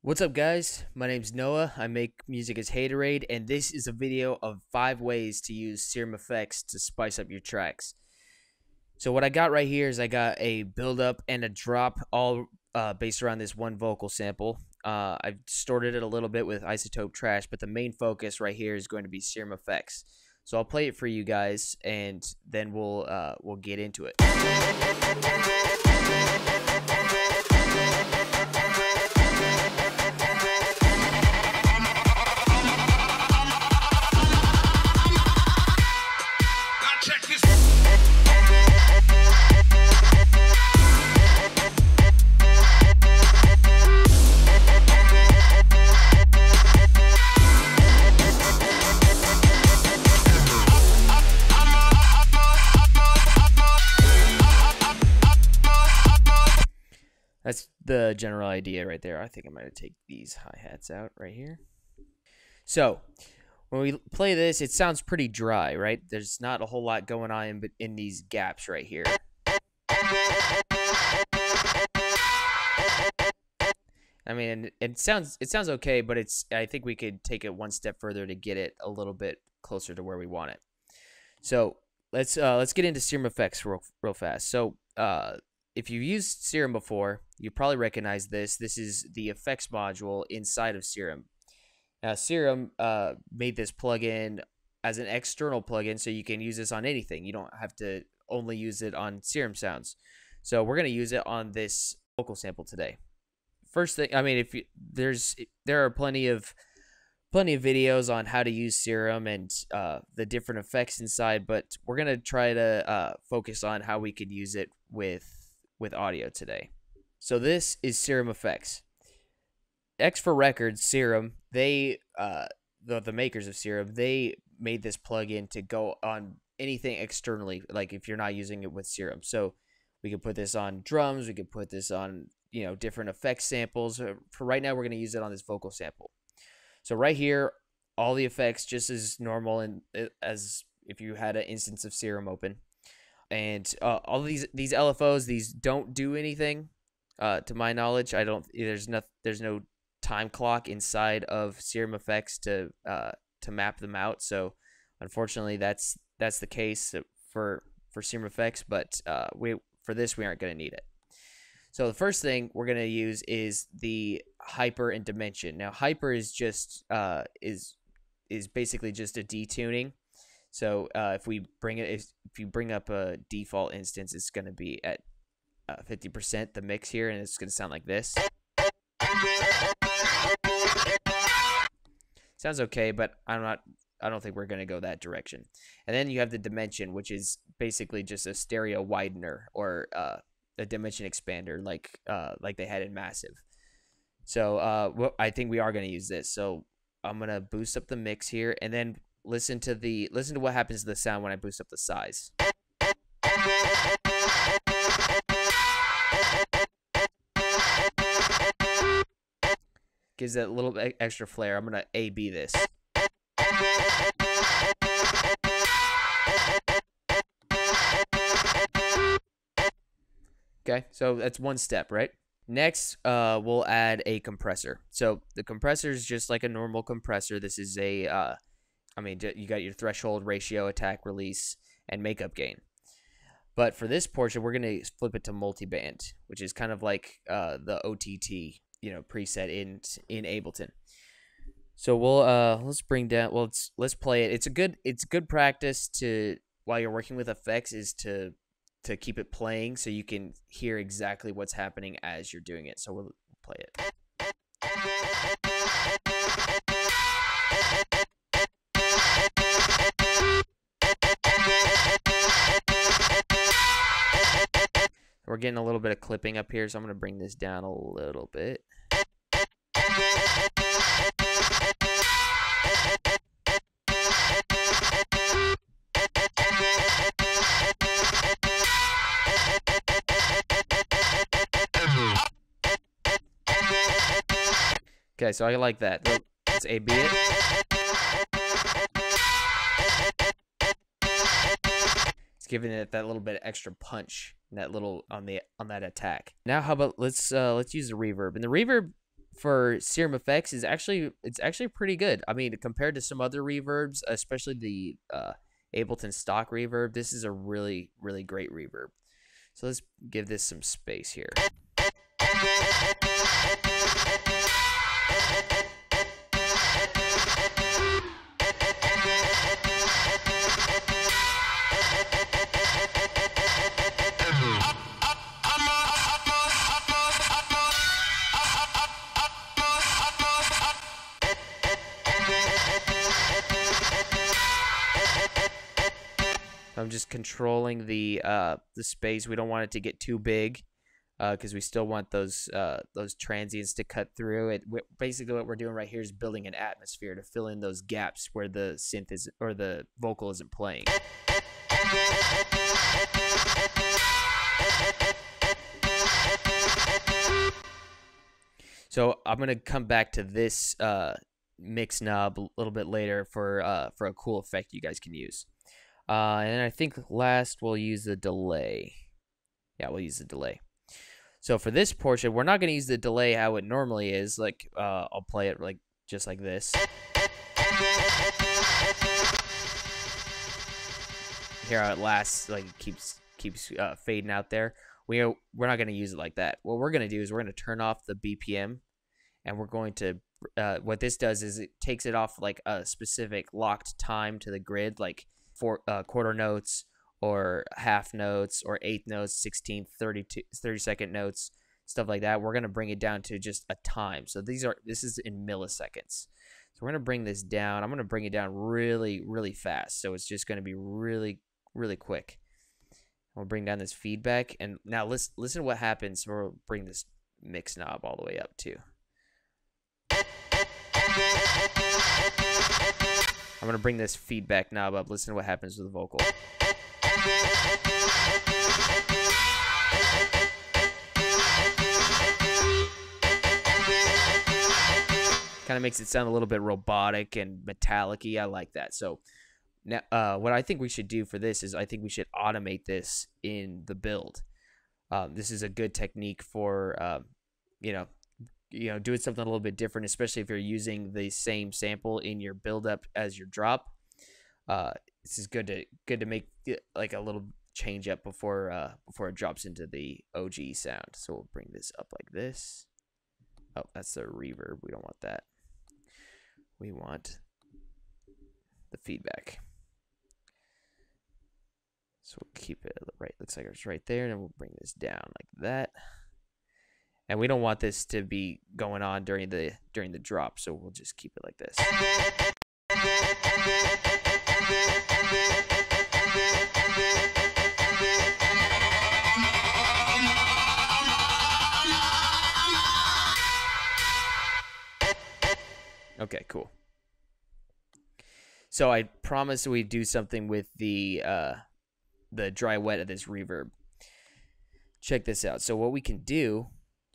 What's up, guys? My name's Noah. I make music as Haterade, and this is a video of 5 ways to use Serum FX to spice up your tracks. So what I got right here is I got a build up and a drop, all based around this one vocal sample. I've distorted it a little bit with Isotope Trash, but the main focus right here is going to be Serum FX. So I'll play it for you guys, and then we'll get into it. That's the general idea right there. I think I'm going to take these hi-hats out right here. So when we play this, it sounds pretty dry, right? There's not a whole lot going on in these gaps right here. I mean, it sounds okay, but I think we could take it one step further to get it a little bit closer to where we want it. So let's get into Serum FX real fast. So if you've used Serum before, you probably recognize this. This is the effects module inside of Serum. Now, Serum made this plugin as an external plugin, so you can use this on anything. You don't have to only use it on Serum sounds. So we're going to use it on this vocal sample today. First thing, I mean, there are plenty of videos on how to use Serum and the different effects inside, but we're going to try to focus on how we could use it with audio today. So this is Serum FX. X for Records, Serum, they the makers of Serum, they made this plugin to go on anything externally, like if you're not using it with Serum. So we could put this on drums, we could put this on, you know, different effects samples. For right now, we're going to use it on this vocal sample. So right here, all the effects just as normal and as if you had an instance of Serum open. And all of these LFOs, these don't do anything to my knowledge. There's no time clock inside of Serum FX to map them out. So unfortunately, that's the case for Serum FX. But for this, we aren't going to need it. So the first thing we're going to use is the hyper and dimension. Now, hyper is just is basically just a detuning. So if you bring up a default instance, it's going to be at 50% the mix here, and it's going to sound like this. Sounds okay, but I don't think we're going to go that direction. And then you have the dimension, which is basically just a stereo widener or a dimension expander, like they had in Massive. So I think we are going to use this. So I'm going to boost up the mix here, and then listen to what happens to the sound when I boost up the size. Gives that little bit extra flair. I'm gonna A/B this. Okay, so that's one step, right? Next, we'll add a compressor. So the compressor is just like a normal compressor. This is a you got your threshold, ratio, attack, release, and makeup gain. But for this portion, we're going to flip it to multiband, which is kind of like the OTT, preset in Ableton. So let's bring down. Well, let's play it. It's good practice to, while you're working with effects, is to keep it playing so you can hear exactly what's happening as you're doing it. So we'll play it. We're getting a little bit of clipping up here, so I'm going to bring this down a little bit. Okay, so I like that. Let's A/B it. It's giving it that little bit of extra punch. That little on that attack. Now how about let's use the reverb. And the reverb, for Serum FX is actually pretty good. I mean, compared to some other reverbs, especially the Ableton stock reverb, this is a really great reverb. So let's give this some space here. I'm just controlling the space. We don't want it to get too big because we still want those transients to cut through it. Basically, what we're doing right here is building an atmosphere to fill in those gaps where the synth is or the vocal isn't playing. So I'm gonna come back to this mix knob a little bit later for a cool effect you guys can use. And I think last we'll use the delay. Yeah, we'll use the delay. So for this portion, we're not going to use the delay how it normally is. Like, I'll play it like just like this. Here how it lasts, like it keeps fading out there. We're not going to use it like that. What we're going to do is we're going to turn off the BPM, and we're going to what this does is it takes it off like a specific locked time to the grid, like for quarter notes or half notes or eighth notes, 16th, 30-second notes, stuff like that. We're going to bring it down to just a time. So this is in milliseconds. So we're going to bring this down. I'm going to bring it down really fast. So it's just going to be really quick. We'll bring down this feedback, and now listen to what happens. We'll bring this mix knob all the way up too. I'm going to bring this feedback knob up. Listen to what happens with the vocal. Kind of makes it sound a little bit robotic and metallic-y. I like that. So now, what I think we should do for this is I think we should automate this in the build. This is a good technique for, doing something a little bit different, especially if you're using the same sample in your build up as your drop. This is good to make like a little change up before it drops into the OG sound. So we'll bring this up like this. Oh, that's the reverb. We don't want that. We want the feedback. So we'll keep it right. Looks like it's right there, and then we'll bring this down like that. And we don't want this to be going on during the drop, so we'll just keep it like this. Okay, cool. So I promised we'd do something with the dry wet of this reverb. Check this out. So what we can do,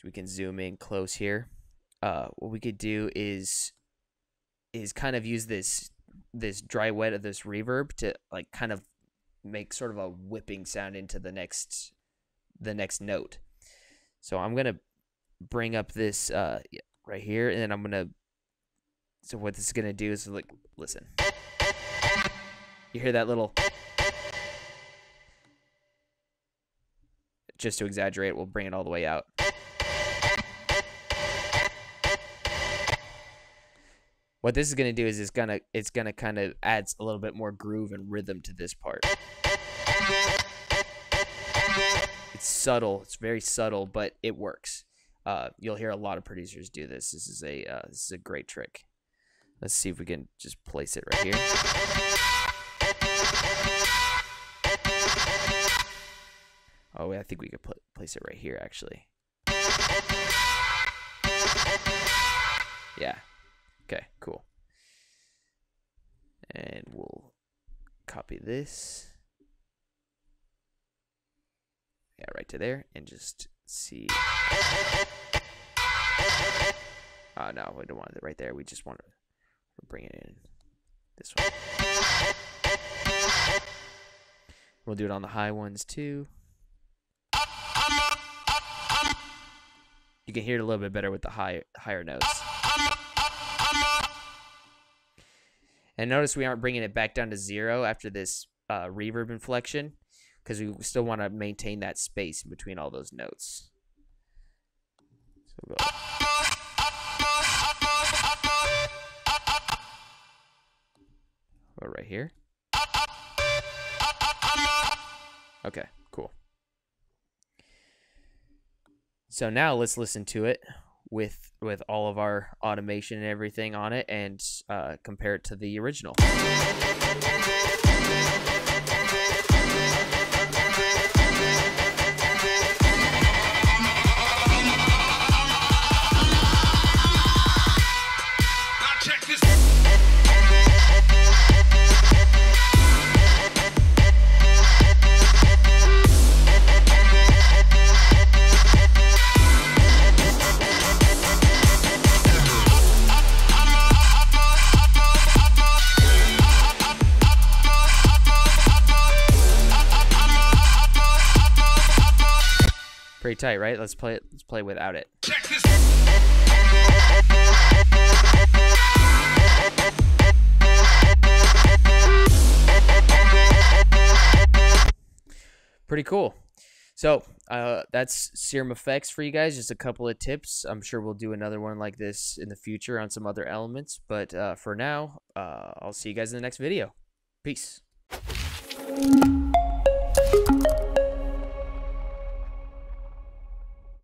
we can zoom in close here. What we could do is kind of use this dry wet of this reverb to like kind of make sort of a whipping sound into the next note. So I'm gonna bring up this right here, and then I'm gonna. So what this is gonna do is like listen. You hear that little. Just to exaggerate, we'll bring it all the way out. What this is going to do is it's going to kind of add a little bit more groove and rhythm to this part. It's subtle. It's very subtle, but it works. You'll hear a lot of producers do this. This is a great trick. Let's see if we can just place it right here. Oh, I think we could place it right here, actually. Yeah. Okay, cool. And we'll copy this. Yeah, right to there, and just see. Oh, no, we don't want it right there. We just want to bring it in this way. We'll do it on the high ones, too. You can hear it a little bit better with the higher notes. And notice we aren't bringing it back down to 0 after this reverb inflection, because we still want to maintain that space between all those notes. So we'll go. Go right here. Okay, cool. So now let's listen to it with all of our automation and everything on it, and compare it to the original. Pretty tight, right? Let's play it. Let's play without it. Pretty cool. So that's Serum FX for you guys. Just a couple of tips. I'm sure we'll do another one like this in the future on some other elements. But for now, I'll see you guys in the next video. Peace.